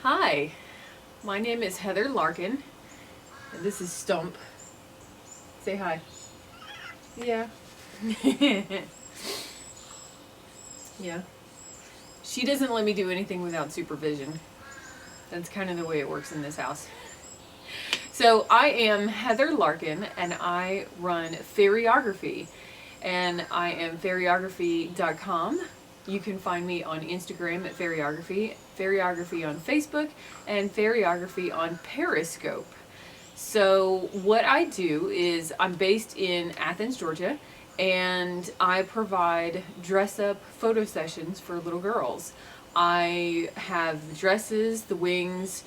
Hi, my name is Heather Larkin, and this is Stump. Say hi. Yeah. Yeah. She doesn't let me do anything without supervision. That's kind of the way it works in this house. So, I am Heather Larkin, and I run Fairyography. And I am fairyography.com. You can find me on Instagram at Fairyography, Fairyography on Facebook, and Fairyography on Periscope. So, what I do is I'm based in Athens, Georgia, and I provide dress up photo sessions for little girls. I have the dresses, the wings,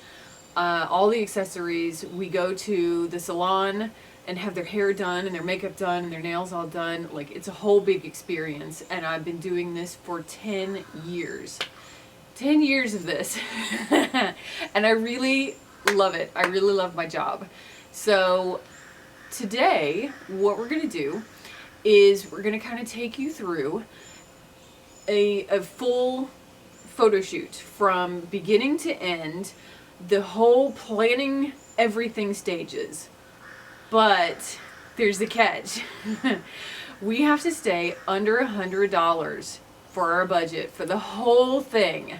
all the accessories. We go to the salon and have their hair done and their makeup done and their nails all done. Like, it's a whole big experience, and I've been doing this for 10 years. 10 years of this. And I really love it. I really love my job. So, today, what we're going to do is we're going to kind of take you through a full photo shoot from beginning to end, the whole planning everything stages. But there's the catch. We have to stay under $100 for our budget for the whole thing.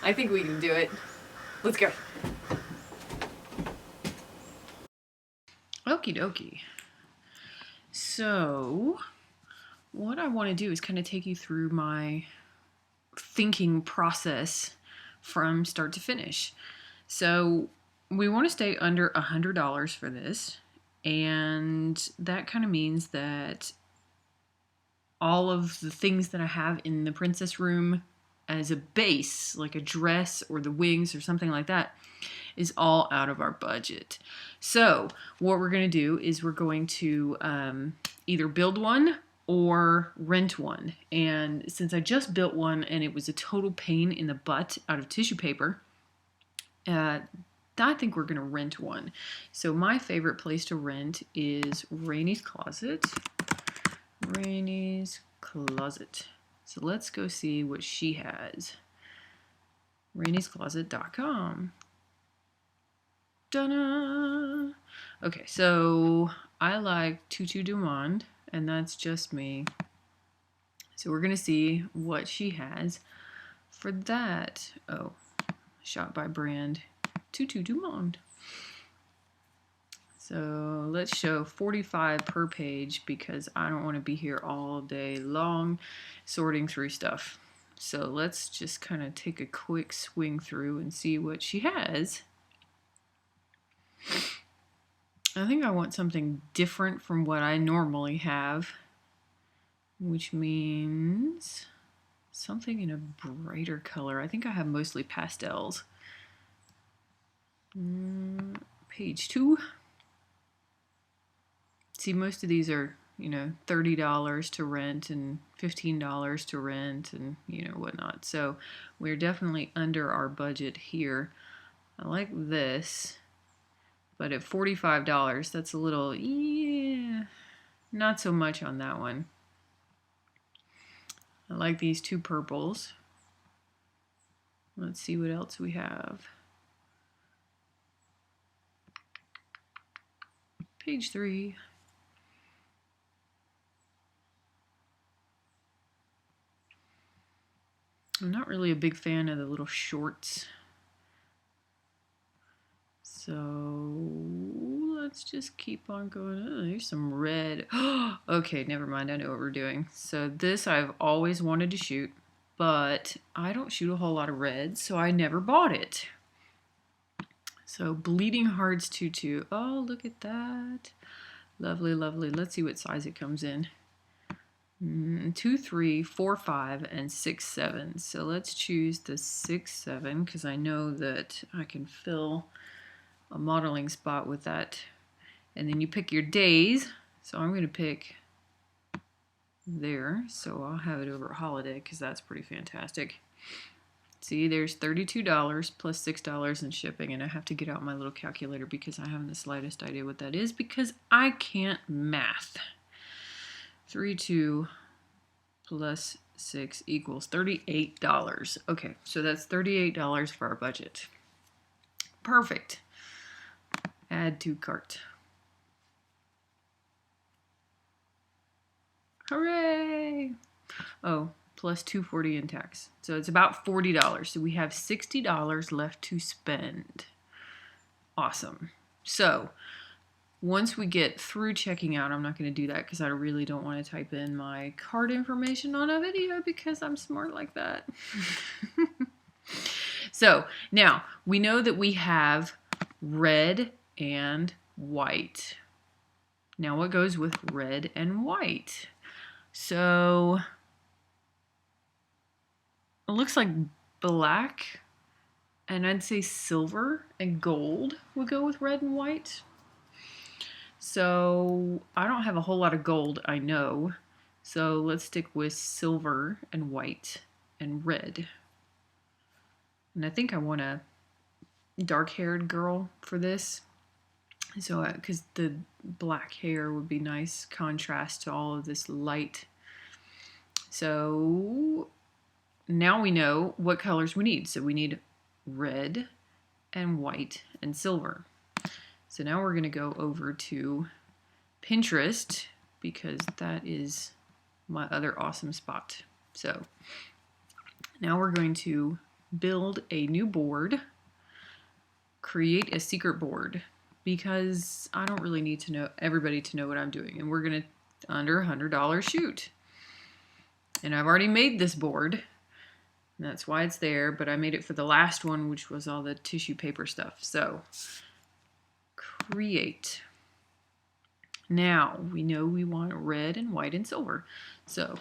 I think we can do it. Let's go. Okie dokie. So, what I want to do is kind of take you through my thinking process from start to finish. So, we want to stay under $100 for this, and that kind of means that all of the things that I have in the princess room as a base, like a dress or the wings or something like that, is all out of our budget. So what we're going to do is we're going to either build one or rent one. And since I just built one and it was a total pain in the butt out of tissue paper, I think we're going to rent one. So my favorite place to rent is Rainy's Closet. Rainy's Closet. So let's go see what she has. Rainy'sCloset.com. Ta-da! Okay, so I like Tutu Dumond, and that's just me. So we're gonna see what she has for that. Oh, shot by brand Tutu Dumond. So let's show 45 per page because I don't want to be here all day long sorting through stuff. So let's just kind of take a quick swing through and see what she has. I think I want something different from what I normally have, which means something in a brighter color. I think I have mostly pastels. Page 2. See, most of these are, $30 to rent and $15 to rent and, whatnot. So we're definitely under our budget here. I like this, but at $45, that's a little, not so much on that one. I like these two purples. Let's see what else we have. Page 3. I'm not really a big fan of the little shorts. So let's just keep on going. Oh, there's some red. Okay, never mind. I know what we're doing. So this I've always wanted to shoot, but I don't shoot a whole lot of red, so I never bought it. So Bleeding Hearts Tutu. Oh, look at that. Lovely, lovely. Let's see what size it comes in. 2, 3, 4, 5, and 6, 7. So let's choose the 6, 7 because I know that I can fill a modeling spot with that. And then you pick your days. So I'm going to pick there. So I'll have it over a holiday because that's pretty fantastic. See, there's $32 plus $6 in shipping, and I have to get out my little calculator because I haven't the slightest idea what that is because I can't math. 32 plus 6 equals $38. Okay, so that's $38 for our budget. Perfect. Add to cart. Hooray! Oh, plus $2.40 in tax. So it's about $40. So we have $60 left to spend. Awesome. So once we get through checking out, I'm not going to do that because I really don't want to type in my card information on a video because I'm smart like that. So now we know that we have red and white. Now what goes with red and white? So it looks like black, and I'd say silver and gold would go with red and white. So I don't have a whole lot of gold, I know. So let's stick with silver and white and red. And I think I want a dark-haired girl for this. So, because the black hair would be nice contrast to all of this light. So now we know what colors we need. So we need red and white and silver. So now we're going to go over to Pinterest because that is my other awesome spot. So now we're going to build a new board, create a secret board, because I don't really need to know everybody to know what I'm doing. And we're going to under $100 shoot. And I've already made this board. And that's why it's there, but I made it for the last one, which was all the tissue paper stuff. So create. Now we know we want red and white and silver. So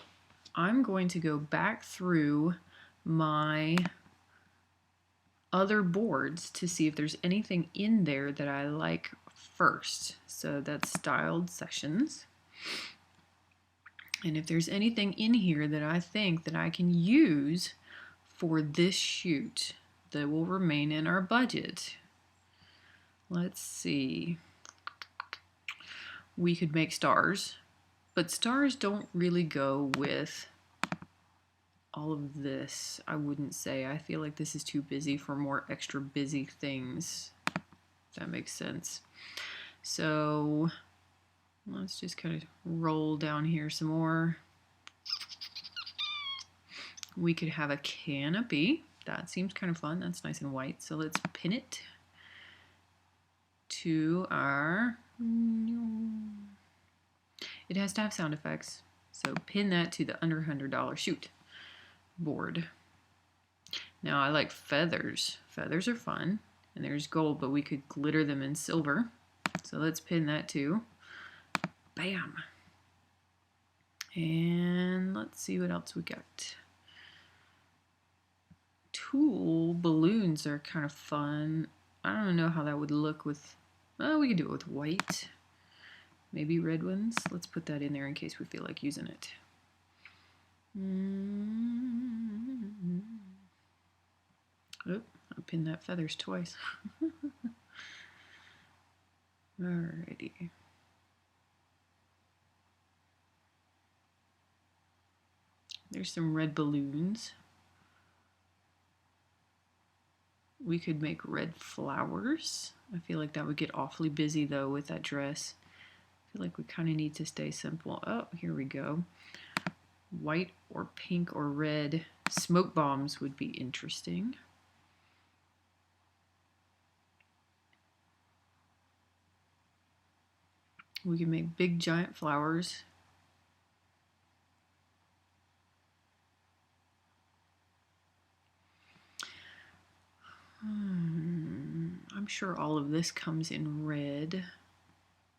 I'm going to go back through my other boards to see if there's anything in there that I like first. So that's styled sessions. And if there's anything in here that I think that I can use for this shoot that will remain in our budget. Let's see. We could make stars, but stars don't really go with all of this, I wouldn't say. I feel like this is too busy for more extra busy things, if that makes sense. So let's just kind of roll down here some more. We could have a canopy. That seems kind of fun. That's nice and white. So let's pin it to our... It has to have sound effects. So pin that to the under $100 shoot board. Now I like feathers. Feathers are fun. And there's gold, but we could glitter them in silver. So let's pin that too. Bam. And let's see what else we got. Tulle balloons are kind of fun. I don't know how that would look with, well, we could do it with white. Maybe red ones. Let's put that in there in case we feel like using it. Oh, I pinned that feathers twice. Alrighty. There's some red balloons. We could make red flowers. I feel like that would get awfully busy though with that dress. I feel like we kind of need to stay simple. Oh, here we go. White or pink or red smoke bombs would be interesting. We can make big giant flowers. I'm sure all of this comes in red.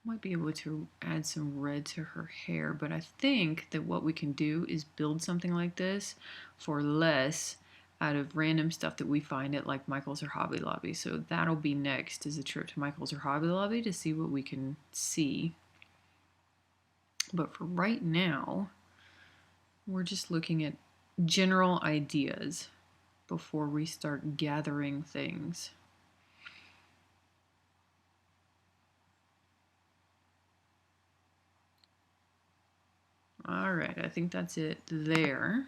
Might be able to add some red to her hair, but I think that what we can do is build something like this for less out of random stuff that we find at like Michael's or Hobby Lobby. So that'll be next, is a trip to Michael's or Hobby Lobby to see what we can see. But for right now, we're just looking at general ideas before we start gathering things. All right, I think that's it there.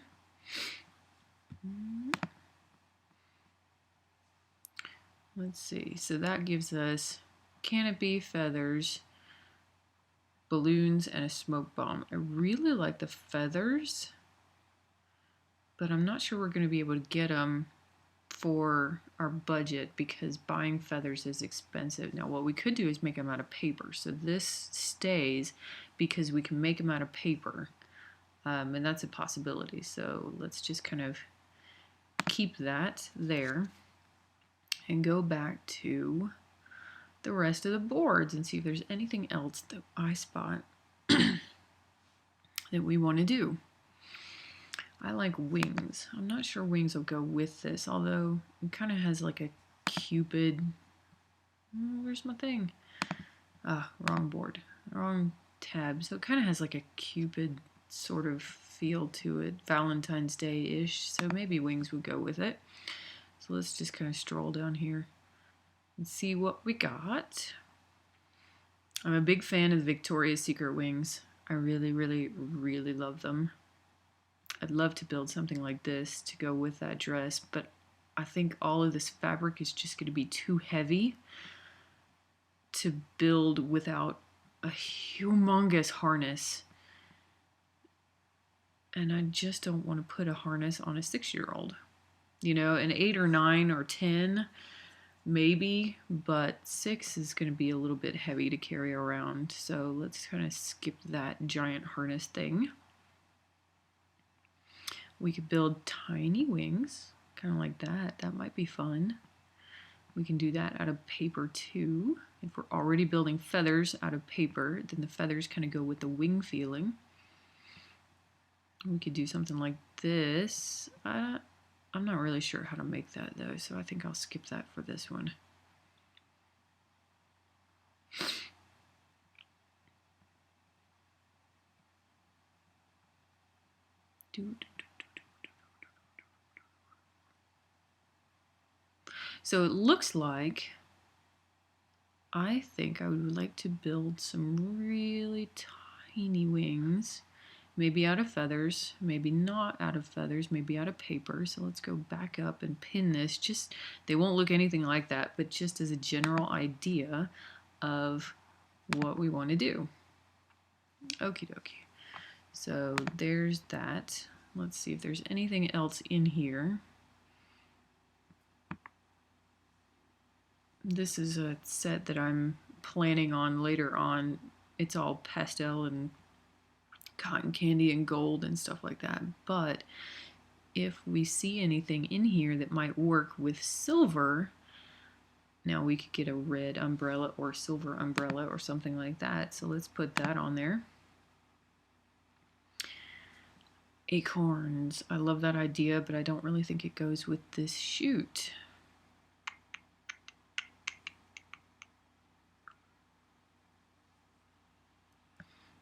Let's see. So that gives us canopy, feathers, balloons, and a smoke bomb. I really like the feathers, but I'm not sure we're going to be able to get them for our budget because buying feathers is expensive. Now what we could do is make them out of paper. So this stays because we can make them out of paper. And that's a possibility. So let's just kind of keep that there and go back to the rest of the boards and see if there's anything else that I spot that we want to do. I like wings. I'm not sure wings will go with this, although it kind of has like a Cupid. Where's my thing? Ah, wrong board. Wrong tab. So it kind of has like a Cupid sort of feel to it, Valentine's Day-ish. So maybe wings would go with it. So let's just kind of stroll down here and see what we got. I'm a big fan of the Victoria's Secret wings. I really, really, really love them. I'd love to build something like this to go with that dress, but I think all of this fabric is just going to be too heavy to build without a humongous harness. And I just don't want to put a harness on a 6-year-old. You know, an 8 or 9 or 10, maybe, but 6 is going to be a little bit heavy to carry around. So let's kind of skip that giant harness thing. We could build tiny wings, kind of like that. That might be fun. We can do that out of paper too. If we're already building feathers out of paper, then the feathers kind of go with the wing feeling. We could do something like this. I'm not really sure how to make that though, so I think I'll skip that for this one. So it looks like I think I would like to build some really tiny wings, maybe out of feathers, maybe not out of feathers, maybe out of paper. So let's go back up and pin this. Just, they won't look anything like that, but just as a general idea of what we want to do. Okie dokie. So there's that. Let's see if there's anything else in here. This is a set that I'm planning on later on. It's all pastel and cotton candy and gold and stuff like that. But if we see anything in here that might work with silver, now we could get a red umbrella or silver umbrella or something like that. So let's put that on there. Acorns. I love that idea, but I don't really think it goes with this shoot.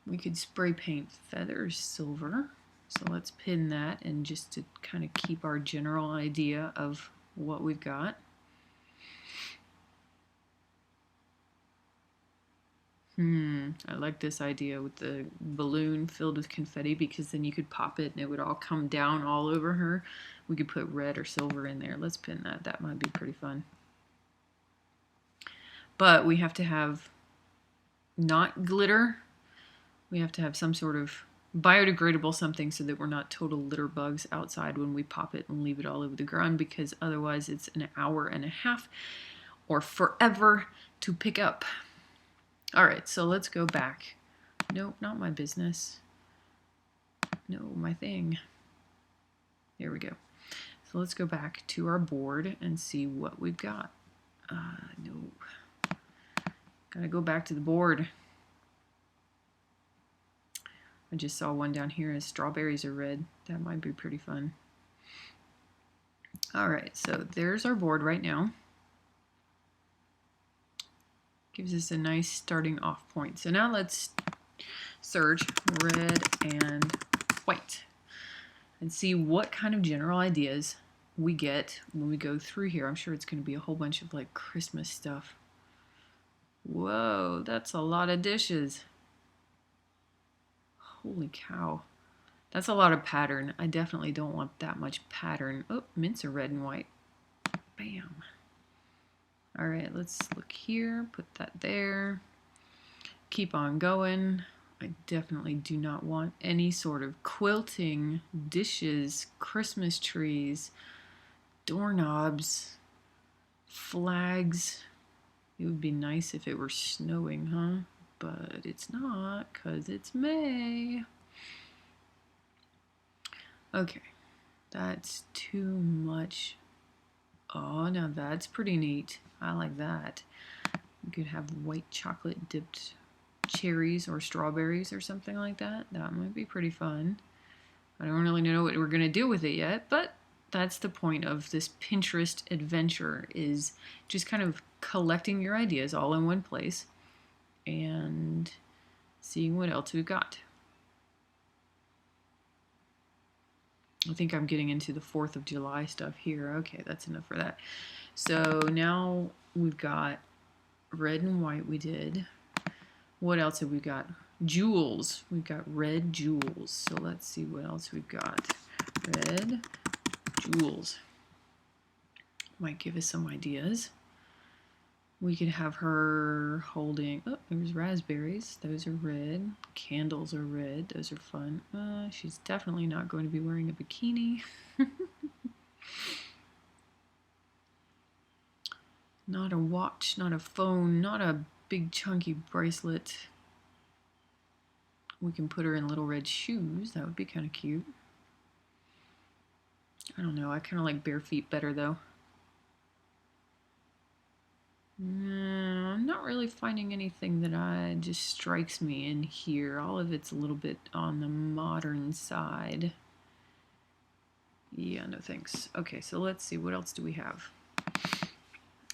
We could spray paint feathers silver. So let's pin that, and just to kind of keep our general idea of what we've got. I like this idea with the balloon filled with confetti, because then you could pop it and it would all come down all over her. We could put red or silver in there. Let's pin that. That might be pretty fun. But we have to have not glitter. We have to have some sort of biodegradable something so that we're not total litter bugs outside when we pop it and leave it all over the ground, because otherwise it's an hour and a half or forever to pick up. All right, so let's go back. Nope, not my business. No, my thing. There we go. So let's go back to our board and see what we've got. No. Gotta go back to the board. I just saw one down here as strawberries are red. That might be pretty fun. All right, so there's our board right now. Gives us a nice starting off point. So now let's search red and white and see what kind of general ideas we get when we go through here. I'm sure it's going to be a whole bunch of like Christmas stuff. Whoa, that's a lot of dishes. Holy cow. That's a lot of pattern. I definitely don't want that much pattern. Oh, mints are red and white. Bam. All right, let's look here. Put that there. Keep on going. I definitely do not want any sort of quilting, dishes, Christmas trees, doorknobs, flags. It would be nice if it were snowing, huh? But it's not, because it's May. Okay, that's too much. Oh, now that's pretty neat. I like that. You could have white chocolate dipped cherries or strawberries or something like that. That might be pretty fun. I don't really know what we're going to do with it yet, but that's the point of this Pinterest adventure, is just kind of collecting your ideas all in one place and seeing what else we've got. I think I'm getting into the 4th of July stuff here. Okay, that's enough for that. So now we've got red and white we did. What else have we got? Jewels. We've got red jewels. So let's see what else we've got. Red jewels. Might give us some ideas. We could have her holding, oh, there's raspberries. Those are red. Candles are red. Those are fun. She's definitely not going to be wearing a bikini. Not a watch, not a phone, not a big chunky bracelet. We can put her in little red shoes. That would be kind of cute. I don't know. I kind of like bare feet better, though. I'm not really finding anything that just strikes me in here. All of it's a little bit on the modern side. Yeah, no thanks. Okay, so let's see. What else do we have?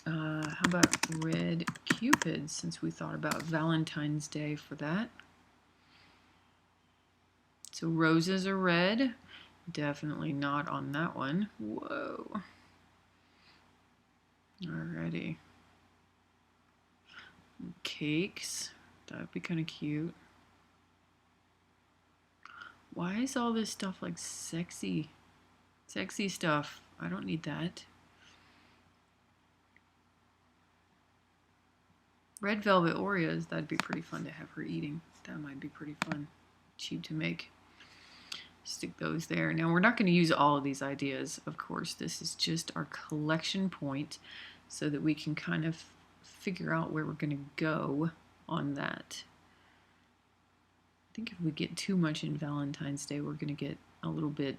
How about red cupids, since we thought about Valentine's Day for that? So roses are red. Definitely not on that one. Whoa. Alrighty. Cakes. That would be kind of cute. Why is all this stuff like sexy? Sexy stuff. I don't need that. Red velvet Oreos. That'd be pretty fun to have her eating. That might be pretty fun. Cheap to make. Stick those there. Now we're not going to use all of these ideas, of course. This is just our collection point so that we can kind of figure out where we're going to go on that. I think if we get too much in Valentine's Day, we're going to get a little bit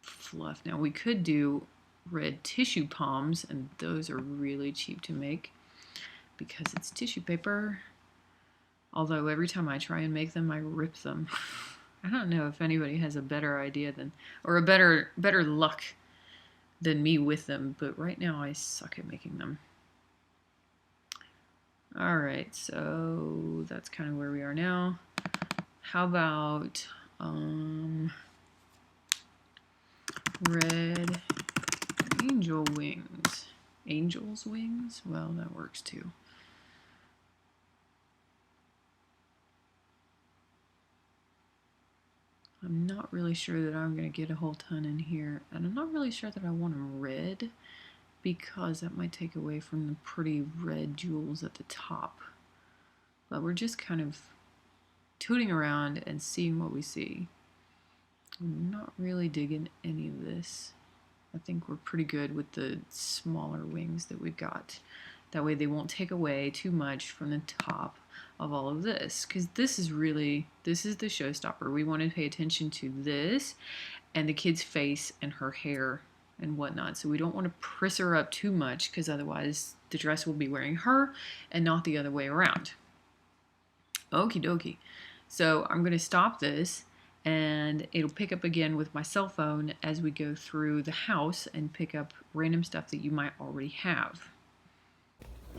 fluff. Now we could do red tissue palms, and those are really cheap to make because it's tissue paper. Although every time I try and make them, I rip them. I don't know if anybody has a better idea than, or a better luck than me with them, but right now I suck at making them. All right, so that's kind of where we are now. How about red angel wings? Angel's wings? Well, that works too. I'm not really sure that I'm going to get a whole ton in here, and I'm not really sure that I want them red, because that might take away from the pretty red jewels at the top. But we're just kind of tooting around and seeing what we see. I'm not really digging any of this. I think we're pretty good with the smaller wings that we've got. That way they won't take away too much from the top of all of this, because this is the showstopper. We want to pay attention to this and the kid's face and her hair and whatnot. So we don't want to priss her up too much, because otherwise the dress will be wearing her and not the other way around. Okie dokie. So I'm going to stop this, and it'll pick up again with my cell phone as we go through the house and pick up random stuff that you might already have.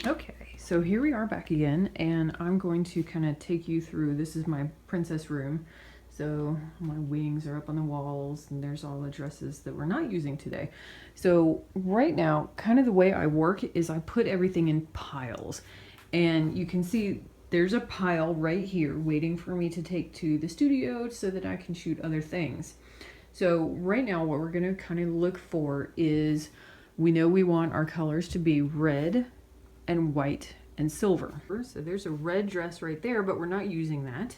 Okay, so here we are back again, and I'm going to kind of take you through. This is my princess room. So my wings are up on the walls, and there's all the dresses that we're not using today. So right now, kind of the way I work is I put everything in piles. And you can see there's a pile right here waiting for me to take to the studio so that I can shoot other things. So right now what we're going to kind of look for is, we know we want our colors to be red and white and silver. So there's a red dress right there, but we're not using that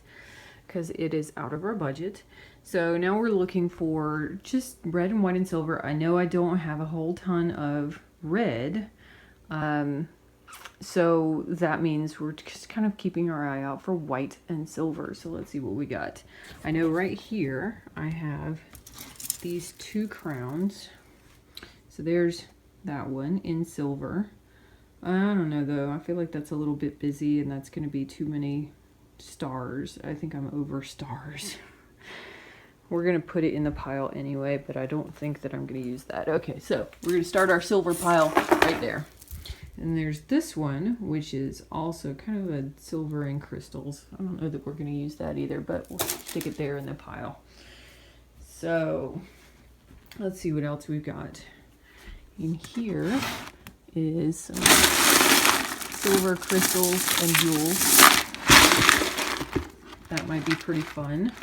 because it is out of our budget. So now we're looking for just red and white and silver. I know I don't have a whole ton of red, so that means we're just kind of keeping our eye out for white and silver. So let's see what we got. I know right here I have these 2 crowns. So there's that one in silver. I don't know though, I feel like that's a little bit busy and that's going to be too many stars. I think I'm over stars. We're going to put it in the pile anyway, but I don't think that I'm going to use that. Okay, so we're going to start our silver pile right there. And there's this one, which is also kind of a silver and crystals. I don't know that we're going to use that either, but we'll stick it there in the pile. So let's see what else we've got. In here is some silver crystals and jewels. That might be pretty fun.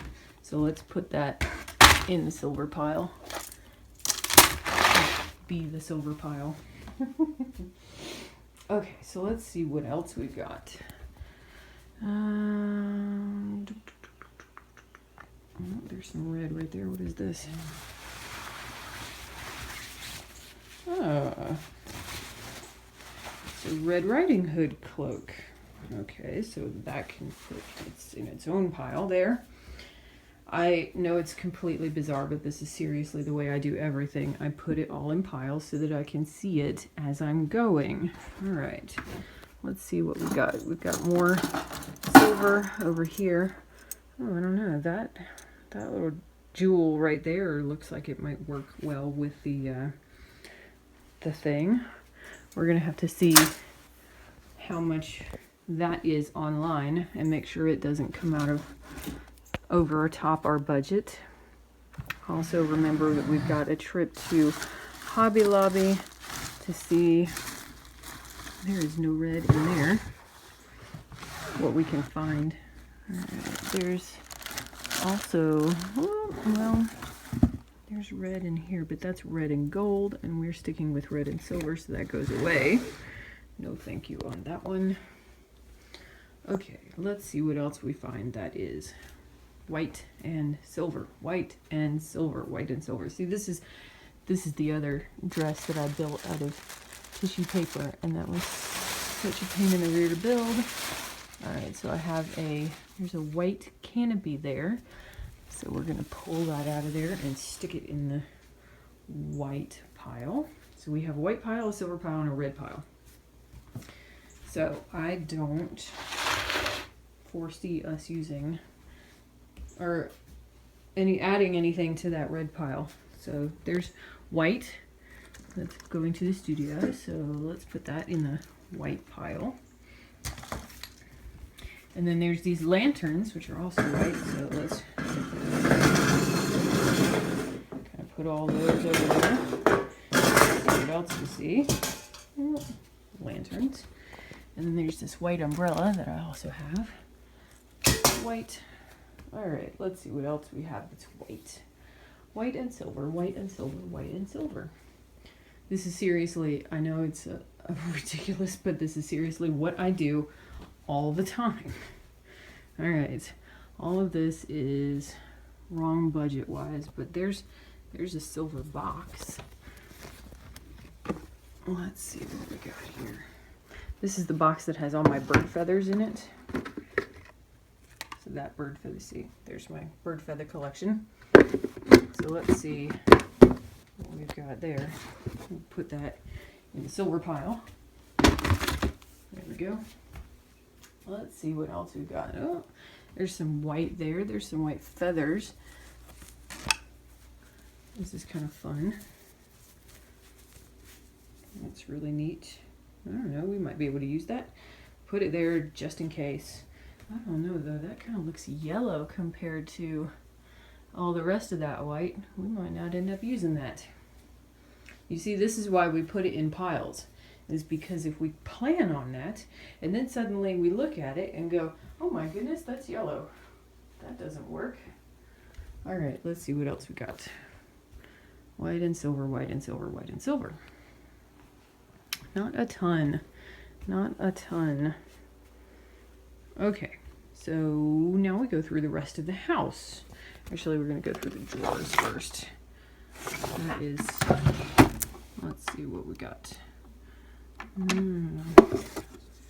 So let's put that in the silver pile. Be the silver pile. Okay, so let's see what else we've got. Oh, there's some red right there. What is this? It's a Red Riding Hood cloak. Okay, so that can put it's in its own pile there. I know it's completely bizarre, but this is seriously the way I do everything. I put it all in piles so that I can see it as I'm going. All right, let's see what we got. We've got more silver over here. Oh, I don't know, that little jewel right there looks like it might work well with the thing. We're gonna have to see how much that is online and make sure it doesn't come out of over top our budget. Also remember that we've got a trip to Hobby Lobby to see, there is no red in there, what we can find. There's also, well, there's red in here, but that's red and gold, and we're sticking with red and silver, so that goes away. No thank you on that one. Okay, let's see what else we find that is white and silver, white and silver, white and silver. See, this is the other dress that I built out of tissue paper, and that was such a pain in the rear to build. All right, so I have there's a white canopy there, so we're gonna pull that out of there and stick it in the white pile. So we have a white pile, a silver pile, and a red pile. So I don't foresee us using or adding anything to that red pile. So there's white that's going to the studio, so let's put that in the white pile. And then there's these lanterns, which are also white, so let's kind of put all those over there. What else we see? Lanterns. And then there's this white umbrella that I also have. White. All right, let's see what else we have that's white. White and silver, white and silver, white and silver. This is seriously, I know it's ridiculous, but this is seriously what I do all the time. All right, all of this is wrong budget-wise, but there's a silver box. Let's see what we got here. This is the box that has all my bird feathers in it. So that bird feather, see, there's my bird feather collection. So let's see what we've got there. We'll put that in the silver pile. There we go. Let's see what else we've got. Oh, there's some white there. There's some white feathers. This is kind of fun. That's really neat. I don't know, we might be able to use that. Put it there just in case. I don't know though, that kind of looks yellow compared to all the rest of that white. We might not end up using that. You see, this is why we put it in piles. is because if we plan on that and then suddenly we look at it and go, oh my goodness, that's yellow. That doesn't work. All right, let's see what else we got. White and silver, white and silver, white and silver. Not a ton. Not a ton. Okay, so now we go through the rest of the house. Actually, we're going to go through the drawers first. That is, let's see what we got.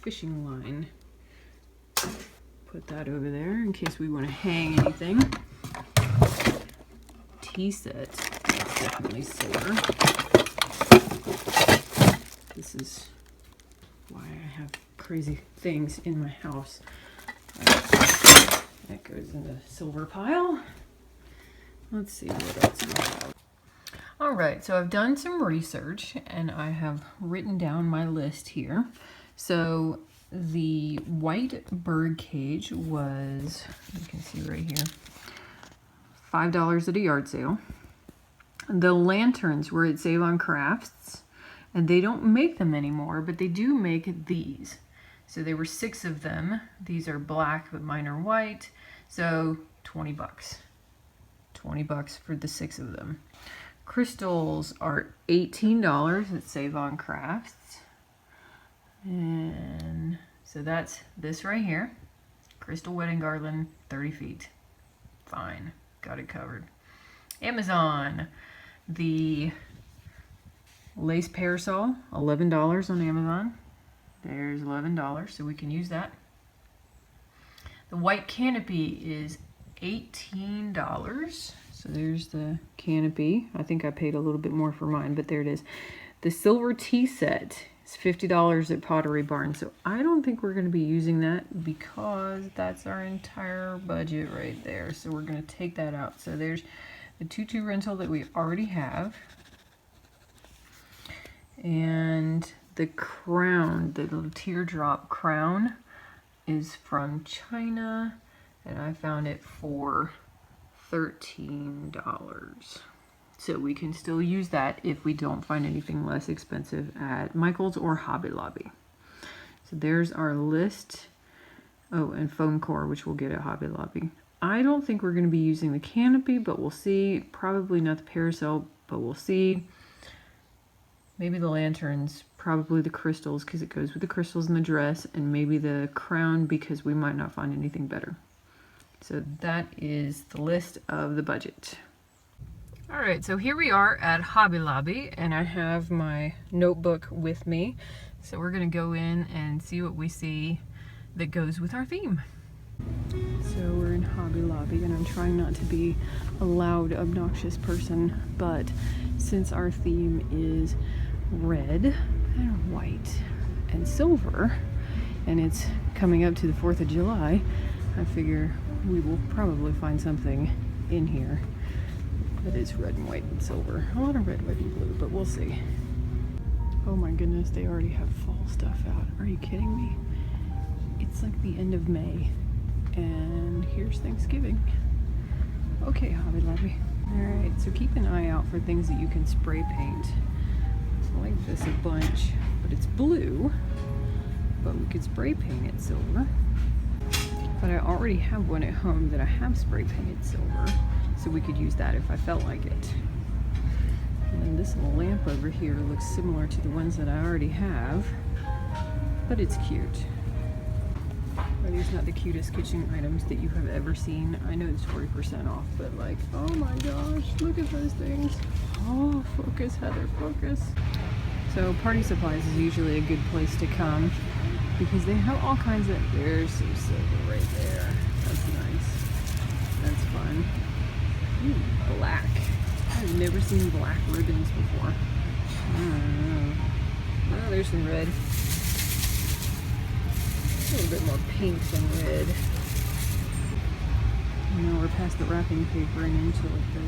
Fishing line. Put that over there in case we want to hang anything. Tea set. That's definitely silver. This is why I have crazy things in my house. That goes in the silver pile. Let's see what else we have. All right, so I've done some research and I have written down my list here. So the white bird cage was, you can see right here, $5 at a yard sale. The lanterns were at Save on Crafts, and they don't make them anymore, but they do make these. So there were 6 of them. These are black, but mine are white. So 20 bucks. 20 bucks for the 6 of them. Crystals are $18 at Save on Crafts. And so that's this right here. Crystal wedding garland, 30 feet. Fine, got it covered. Amazon, the lace parasol, $11 on Amazon. There's $11, so we can use that. The white canopy is $18. So there's the canopy. I think I paid a little bit more for mine, but there it is. The silver tea set is $50 at Pottery Barn. So I don't think we're going to be using that because that's our entire budget right there. So we're going to take that out. So there's the tutu rental that we already have. And the crown, the little teardrop crown, is from China. And I found it for $13. So we can still use that if we don't find anything less expensive at Michael's or Hobby Lobby. So there's our list. Oh, and foam core, which we'll get at Hobby Lobby. I don't think we're going to be using the canopy, but we'll see. Probably not the parasol, but we'll see. Maybe the lanterns, probably the crystals because it goes with the crystals in the dress, and maybe the crown because we might not find anything better. So that is the list of the budget. All right, so here we are at Hobby Lobby, and I have my notebook with me. So we're gonna go in and see what we see that goes with our theme. So we're in Hobby Lobby, and I'm trying not to be a loud, obnoxious person, but since our theme is red and white and silver, and it's coming up to the 4th of July, I figure we will probably find something in here that is red and white and silver. A lot of red, white, and blue, but we'll see. Oh my goodness, they already have fall stuff out. Are you kidding me? It's like the end of May, and here's Thanksgiving. Okay, Hobby Lobby. Alright, so keep an eye out for things that you can spray paint. I like this a bunch, but it's blue, but we could spray paint it silver. But I already have one at home that I have spray painted silver, so we could use that if I felt like it. And then this little lamp over here looks similar to the ones that I already have, but it's cute. Are these not the cutest kitchen items that you have ever seen? I know it's 40% off, but like, oh my gosh, look at those things. Oh, focus, Heather, focus. So party supplies is usually a good place to come because they have all kinds of, there's some silver right there. That's nice. That's fun. Ooh, black. I've never seen black ribbons before. I don't know. Oh, there's some red. A little bit more pink than red. Now we're past the wrapping paper and into like the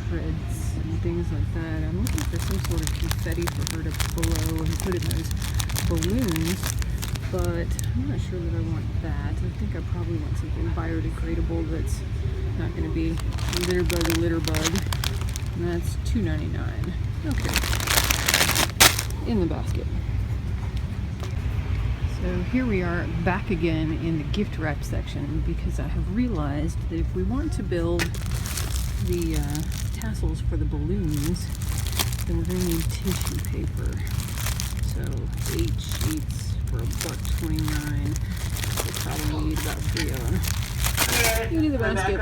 shreds and things like that. I'm looking for some sort of confetti for her to blow and put in those balloons, but I'm not sure that I want that. I think I probably want something biodegradable that's not going to be litter bug. And that's $2.99. Okay. In the basket. So here we are back again in the gift wrap section because I have realized that if we want to build the tassels for the balloons, then we're going to need tissue paper. So 8 sheets for $1.29. We'll probably need about 3 of them. Into the basket.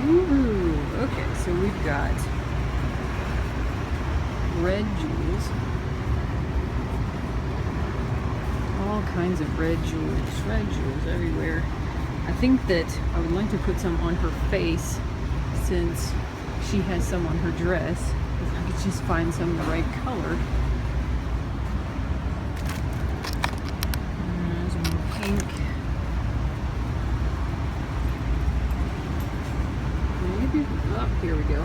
Ooh, okay, so we've got red jewels. All kinds of red jewels everywhere. I think that I would like to put some on her face since she has some on her dress. If I could just find some the right color. There's more pink. Maybe, oh, here we go.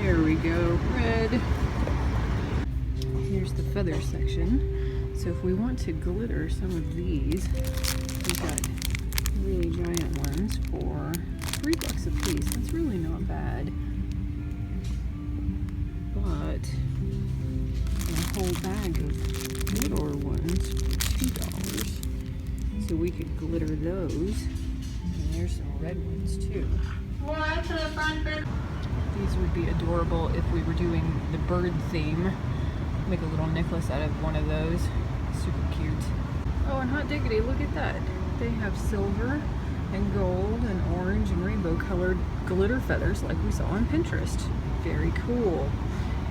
There we go, red. Here's the feather section. So if we want to glitter some of these, we've got really giant ones for $3 a piece. That's really not bad. But a whole bag of littler ones for $2. So we could glitter those. And there's some red ones too. These would be adorable if we were doing the bird theme. Make a little necklace out of one of those. Super cute. Oh, and hot diggity, look at that. They have silver and gold and orange and rainbow colored glitter feathers like we saw on Pinterest. Very cool.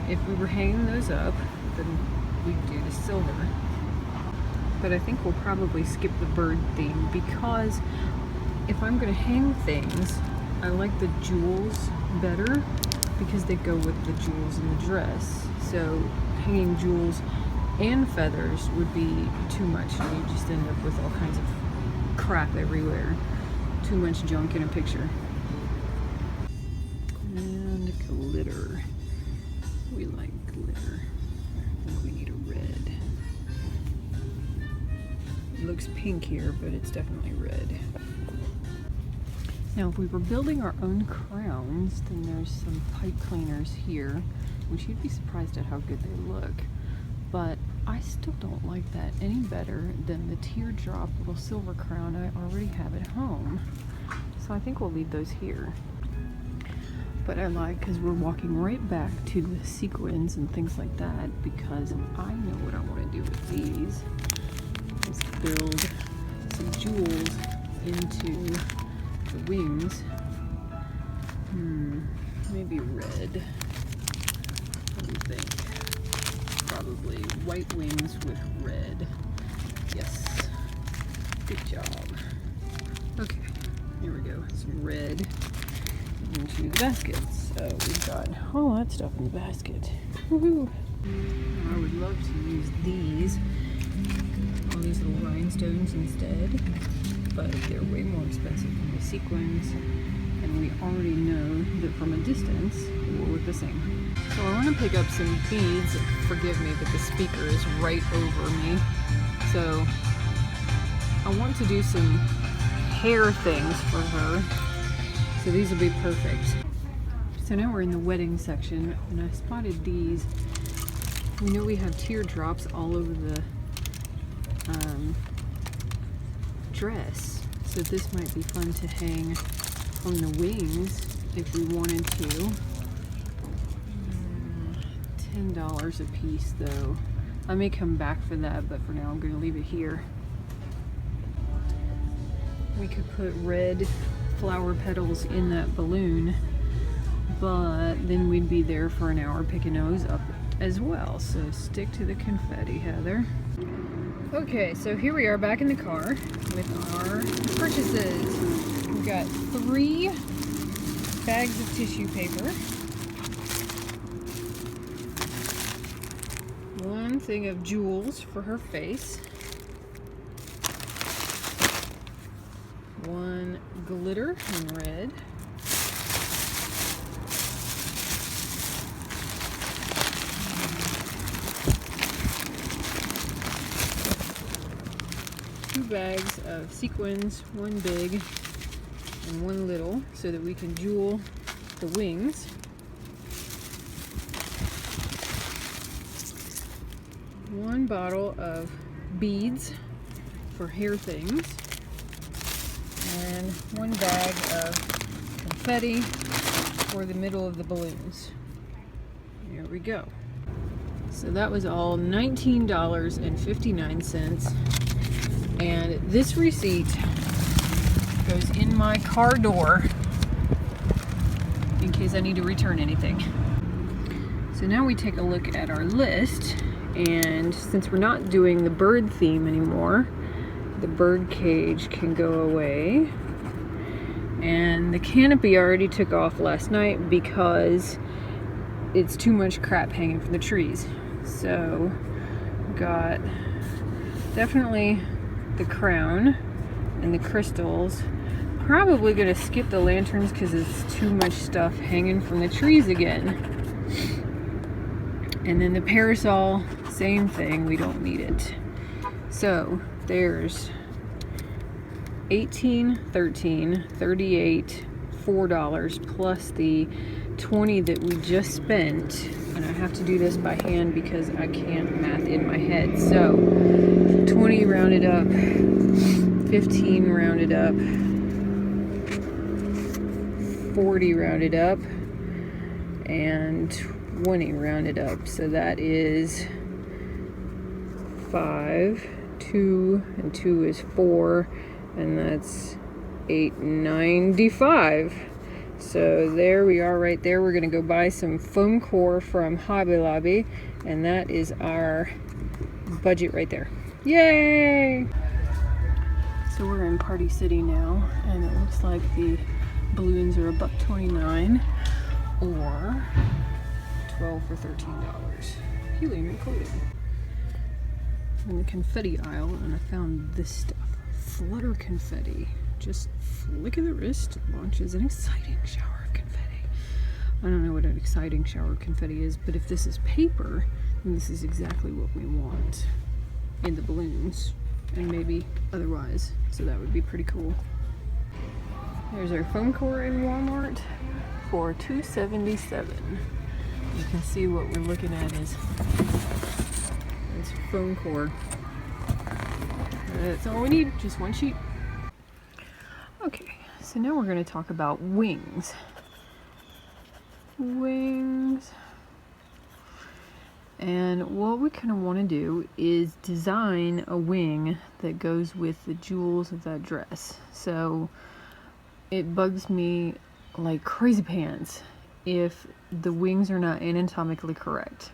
If we were hanging those up, then we'd do the silver. But I think we'll probably skip the bird theme because if I'm going to hang things, I like the jewels better because they go with the jewels in the dress. So hanging jewels and feathers would be too much and you just end up with all kinds of crap everywhere. Too much junk in a picture. And glitter. We like glitter. I think we need a red. It looks pink here, but it's definitely red. Now if we were building our own crowns, then there's some pipe cleaners here, which you'd be surprised at how good they look. But I still don't like that any better than the teardrop little silver crown I already have at home. So I think we'll leave those here. But I like, because we're walking right back to the sequins and things like that, because I know what I want to do with these. Is build some jewels into the wings. Maybe red. What do you think? Probably white wings with red. Yes. Good job. Okay, here we go. Some red into the basket. So we've got all that stuff in the basket. Woohoo! I would love to use these, all these little rhinestones instead, but they're way more expensive than the sequins, and we already know that from a distance it will look the same. So I want to pick up some beads. Forgive me, but the speaker is right over me. So I want to do some hair things for her. So these will be perfect. So now we're in the wedding section, and I spotted these. We know we have teardrops all over the dress, so this might be fun to hang on the wings if we wanted to. $10 a piece though. I may come back for that, but for now I'm going to leave it here. We could put red flower petals in that balloon, but then we'd be there for an hour picking those up as well. So stick to the confetti, Heather. Okay, so here we are back in the car with our purchases. We've got 3 bags of tissue paper, 1 thing of jewels for her face, 1 glitter in red, 2 bags of sequins, 1 big and 1 little, so that we can jewel the wings. 1 bottle of beads for hair things, and 1 bag of confetti for the middle of the balloons. Here we go. So that was all $19.59, and this receipt goes in my car door in case I need to return anything. So now we take a look at our list, and since we're not doing the bird theme anymore, the bird cage can go away. And the canopy I already took off last night because it's too much crap hanging from the trees. So got definitely the crown and the crystals. Probably gonna skip the lanterns because it's too much stuff hanging from the trees again. And then the parasol, same thing, we don't need it. So there's 18, 13, 38, $4 plus the 20 that we just spent. And I have to do this by hand because I can't math in my head. So 20 rounded up, 15 rounded up, 40 rounded up, and 20 rounded up. So that is 5, 2, and 2 is 4, and that's 8.95. So there we are right there. We're gonna go buy some foam core from Hobby Lobby, and that is our budget right there. Yay! So we're in Party City now, and it looks like the balloons are $1.29 or 12 for $13. Helium included. In the confetti aisle, and I found this stuff. Flutter confetti. Just flick of the wrist launches an exciting shower of confetti. I don't know what an exciting shower of confetti is, but if this is paper, then this is exactly what we want in the balloons, and maybe otherwise. So that would be pretty cool. There's our foam core in Walmart for $2.77. You can see what we're looking at is foam core. That's all we need, just 1 sheet. Okay, so now we're going to talk about wings. Wings. And what we kind of want to do is design a wing that goes with the jewels of that dress. So it bugs me like crazy pants if the wings are not anatomically correct.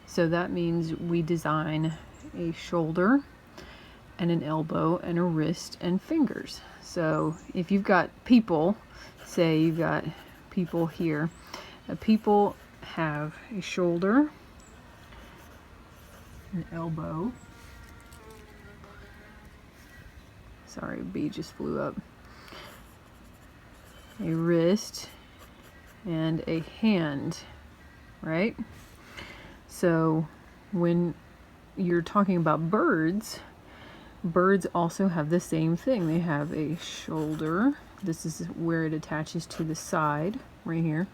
So that means we design a shoulder and an elbow and a wrist and fingers. So if you've got people, say you've got people here, people have a shoulder, an elbow, sorry, a bee just flew up, a wrist, and a hand, right? So when you're talking about birds, birds also have the same thing. They have a shoulder. This is where it attaches to the side, right here.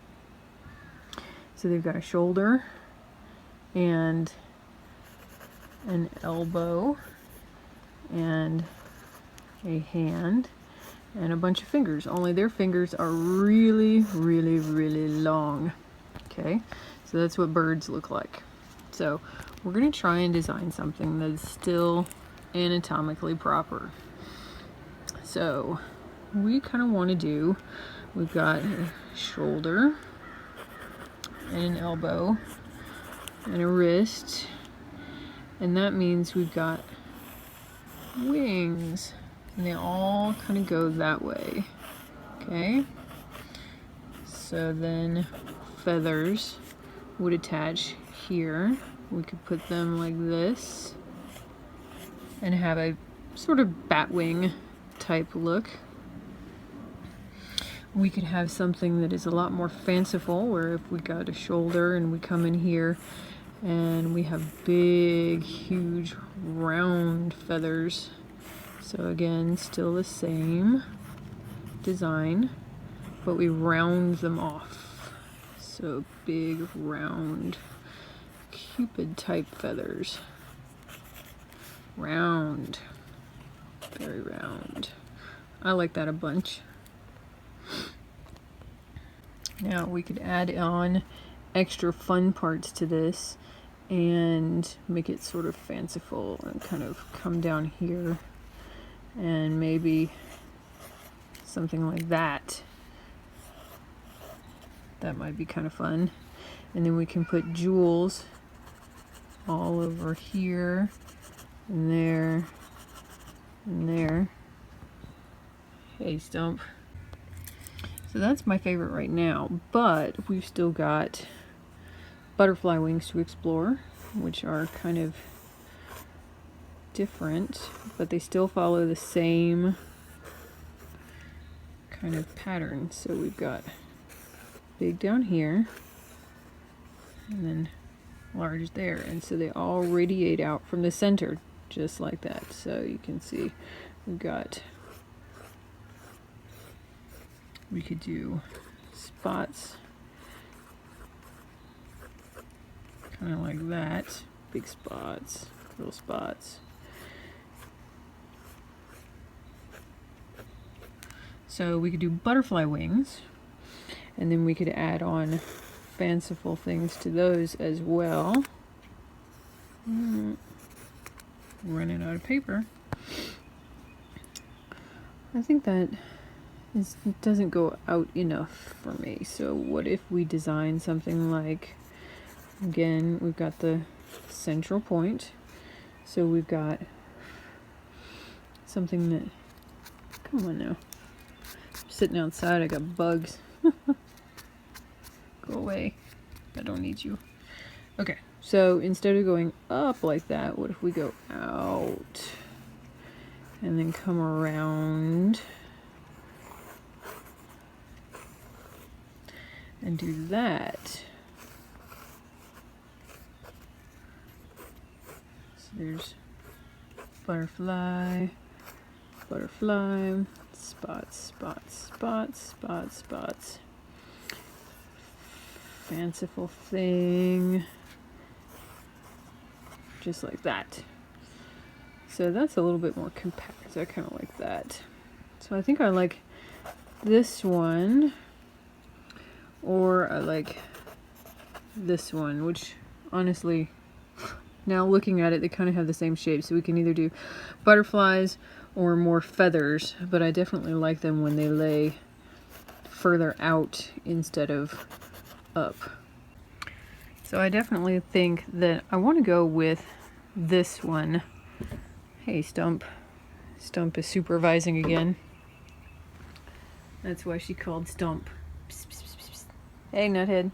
So they've got a shoulder and an elbow and a hand and a bunch of fingers. Only their fingers are really, really, really long. Okay, so that's what birds look like. So we're going to try and design something that's still anatomically proper. So we kind of want to do, we've got a shoulder and an elbow and a wrist, and that means we've got wings, and they all kind of go that way. Okay, so then feathers would attach here. We could put them like this and have a sort of bat wing type look. We could have something that is a lot more fanciful, where if we got a shoulder and we come in here and we have big, huge, round feathers. So again, still the same design, but we round them off. So big, round, Cupid type feathers. round. Very round. I like that a bunch. Now we could add on extra fun parts to this and make it sort of fanciful and kind of come down here and maybe something like that. That might be kind of fun. And then we can put jewels all over here and there and there. Hey, Stump. So that's my favorite right now, but we've still got butterfly wings to explore, which are kind of different, but they still follow the same kind of pattern. So we've got big down here and then large there, and so they all radiate out from the center just like that. So you can see we've got, we could do spots kind of like that, big spots, little spots. So we could do butterfly wings, and then we could add on fanciful things to those as well. Running out of paper. I think that doesn't go out enough for me. So what if we design something like, again, we've got the central point. So we've got something that, come on now. I'm sitting outside, I got bugs. Go away. I don't need you. Okay, so instead of going up like that, what if we go out and then come around and do that? So there's butterfly, butterfly, spots, spots, spots, spots, spots. Fanciful thing, just like that. So that's a little bit more compact. I kind of like that. So I think I like this one, or I like this one, which honestly, now looking at it, they kind of have the same shape. So we can either do butterflies or more feathers, but I definitely like them when they lay further out instead of up. So I definitely think that I want to go with this one. Hey, Stump. Stump is supervising again. That's why she called Stump. Psst, psst, psst, psst. Hey, Nuthead.